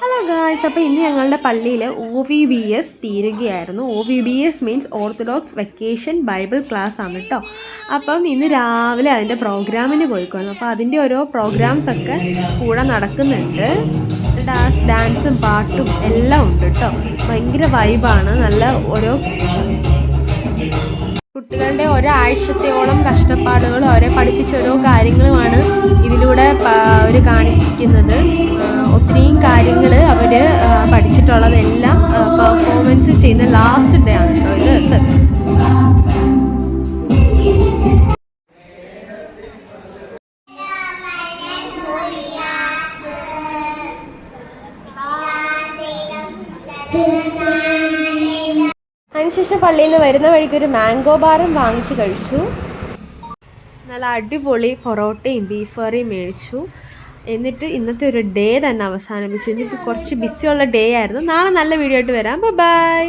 Hello guys, അപ്പോൾ ഇന്ന് ഞങ്ങളുടെ പള്ളിയിൽ OVBS തീരുകയായിരുന്നു. OVBS means orthodox vacation Bible class ആണ് കേട്ടോ. അപ്പം ഇന്ന് രാവിലെ അതിൻ്റെ പ്രോഗ്രാമിന് പോയിക്കോളൂ. അപ്പോൾ അതിൻ്റെ ഓരോ പ്രോഗ്രാംസൊക്കെ കൂടെ നടക്കുന്നുണ്ട്. ഡാൻസും പാട്ടും എല്ലാം ഉണ്ട് കേട്ടോ. ഭയങ്കര വൈബാണ്. നല്ല ഓരോ കുട്ടികളുടെ ഒരാഴ്ചത്തോളം കഷ്ടപ്പാടുകളും അവരെ പഠിപ്പിച്ച ഓരോ കാര്യങ്ങളുമാണ് ഇതിലൂടെ അവർ കാണിക്കുന്നത്. ഒത്തിരിയും കാര്യങ്ങൾ അവർ പഠിച്ചിട്ടുള്ളതെല്ലാം പെർഫോമൻസ് ചെയ്യുന്ന ലാസ്റ്റ് ഡേ ആണ് കേട്ടോ ഇത്. അതിനുശേഷം പള്ളിയിൽ നിന്ന് വരുന്ന വഴിക്ക് ഒരു മാംഗോ ബാറും വാങ്ങിച്ച് കഴിച്ചു. നല്ല അടിപൊളി പൊറോട്ടയും ബീഫ് കറിയും മേടിച്ചു. എന്നിട്ട് ഇന്നത്തെ ഒരു ഡേ തന്നെ അവസാനിപ്പിച്ചു. ഇന്നിപ്പോൾ കുറച്ച് ബിസിയുള്ള ഡേ ആയിരുന്നു. നാളെ നല്ല വീഡിയോ ആയിട്ട് വരാം. ബൈ.